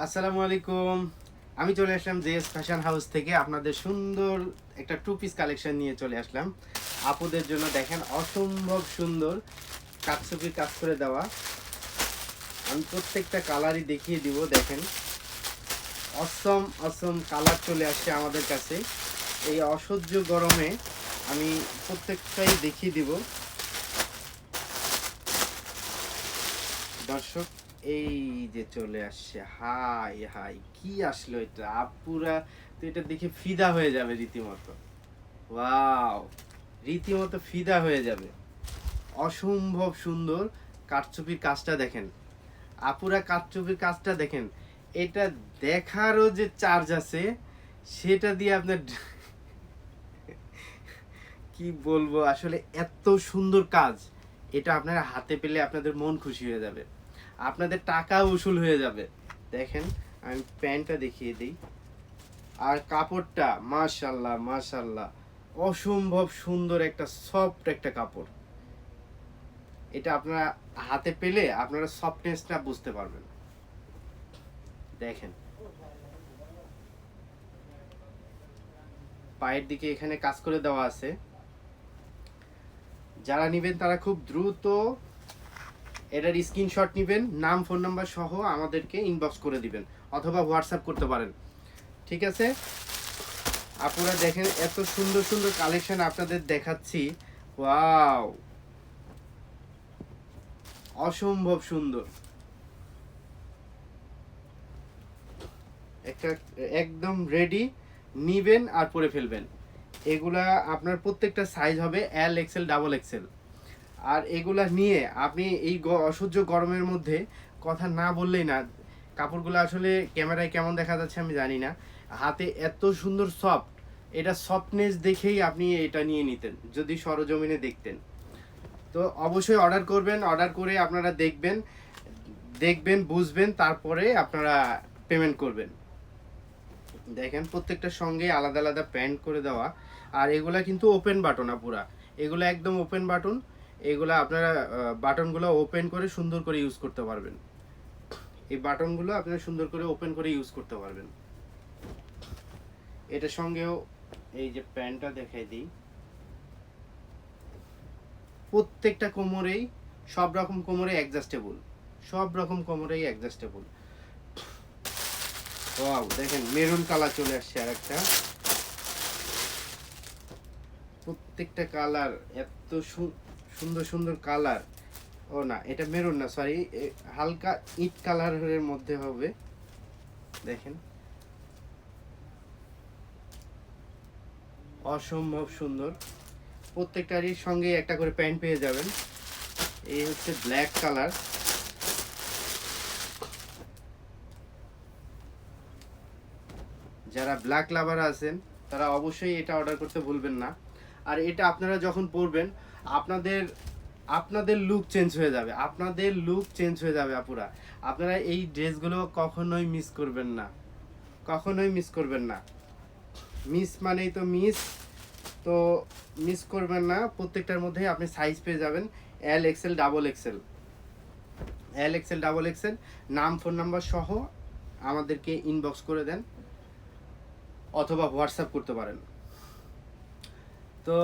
আসসালামু আলাইকুম। আমি চলে আসলাম জেএস ফ্যাশন হাউস থেকে আপনাদের সুন্দর একটা টু পিস কালেকশন নিয়ে চলে আসলাম। আপুদের জন্য দেখেন অসম্ভব সুন্দর কাটছবির কাজ করে দেওয়া। আমি প্রত্যেকটা কালারই দেখিয়ে দিব। দেখেন অসম অসম কালার চলে আসছে আমাদের কাছে। এই অসহ্য গরমে আমি প্রত্যেকটাই দেখিয়ে দিব দর্শক। এই যে চলে আসছে, হাই হাই কি আসলো এটা, আপুরা তো এটা দেখে ফিদা হয়ে যাবে রীতিমতো। ওয়াও, রীতিমতো ফিদা হয়ে যাবে। অসম্ভব সুন্দর কারচুপির কাজটা দেখেন, আপুরা কারচুপির কাজটা দেখেন। এটা দেখারও যে চার্জ আছে সেটা দিয়ে আপনার কি বলবো আসলে, এত সুন্দর কাজ। এটা আপনারা হাতে পেলে আপনাদের মন খুশি হয়ে যাবে, আপনাদের টাকা উসুল হয়ে যাবে। দেখেন আমি প্যান্টটা দেখিয়ে দিই, আর কাপড়টা মাশাল্লাহ মাশাল্লাহ অসম্ভব সুন্দর একটা সফট একটা কাপড়। এটা আপনারা হাতে পেলে আপনারা সফটনেসটা বুঝতে পারবেন। দেখেন পায়ের দিকে এখানে কাজ করে দেওয়া আছে। যারা নেবেন তারা খুব দ্রুত এটার স্ক্রিনশট নেবেন, নাম ফোন নাম্বার সহ আমাদেরকে ইনবক্স করে দিবেন অথবা হোয়াটসঅ্যাপ করতে পারেন। ঠিক আছে, আপনারা দেখেন এত সুন্দর সুন্দর কালেকশন আপনাদের দেখাচ্ছি। ওয়াও, অসম্ভব সুন্দর একটা, একদম রেডি, নিবেন আর পরে ফেলবেন। এগুলা আপনার প্রত্যেকটা সাইজ হবে এল এক্সেল ডাবল এক্সেল। আর এগুলা নিয়ে আপনি এই অসহ্য গরমের মধ্যে কথা না বললেই না। কাপড়গুলো আসলে ক্যামেরায় কেমন দেখা যাচ্ছে আমি জানি না, হাতে এত সুন্দর সফট। এটা সফটনেস দেখেই আপনি এটা নিয়ে নিতেন যদি সরজমিনে দেখতেন। তো অবশ্যই অর্ডার করবেন, অর্ডার করে আপনারা দেখবেন, দেখবেন বুঝবেন, তারপরে আপনারা পেমেন্ট করবেন। দেখেন প্রত্যেকটার সঙ্গে আলাদা আলাদা প্যান্ট করে দেওয়া। আর এগুলা কিন্তু ওপেন বাটন, পুরা এগুলো একদম ওপেন বাটন। এগুলা আপনারা বাটনগুলো ওপেন করে সুন্দর করে ইউজ করতে পারবেন। এই বাটনগুলো আপনারা সুন্দর করে ওপেন করে ইউজ করতে পারবেন। এটার সঙ্গেও এই যে প্যান্টটা দেখাই দিই, প্রত্যেকটা কোমরেই সব রকম কোমরে অ্যাডজাস্টেবল, সব রকম কোমরেই অ্যাডজাস্টেবল। ওয়াও, দেখেন মেরুন কালার চলে আসছে আর একটা। প্রত্যেকটা কালার এত সুন্দর সুন্দর কালার। ও না, এটা মেরুন না, সরি, হালকা ইট কালারের মধ্যে হবে। দেখেন অসম্ভব সুন্দর। প্রত্যেকটারই সঙ্গে একটা করে প্যান্ট পেয়ে যাবেন। এই হচ্ছে ব্ল্যাক কালার। যারা ব্ল্যাক লাভার আছেন তারা অবশ্যই এটা অর্ডার করতে ভুলবেন না। আর এটা আপনারা যখন পরবেন আপনাদের আপনাদের লুক চেঞ্জ হয়ে যাবে, আপনাদের লুক চেঞ্জ হয়ে যাবে আপুরা। আপনারা এই ড্রেসগুলো কখনোই মিস করবেন না, কখনোই মিস করবেন না। মিস মানেই তো মিস, তো মিস করবেন না। প্রত্যেকটার মধ্যে আপনি সাইজ পেয়ে যাবেন L XL double XL, L XL double XL. নাম ফোন নাম্বার সহ আমাদেরকে ইনবক্স করে দেন অথবা হোয়াটসঅ্যাপ করতে পারেন। তো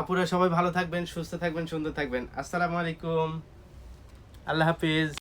আপুরা সবাই ভালো থাকবেন, সুস্থ থাকবেন, সুন্দর থাকবেন। আসসালামু আলাইকুম, আল্লাহ হাফিজ।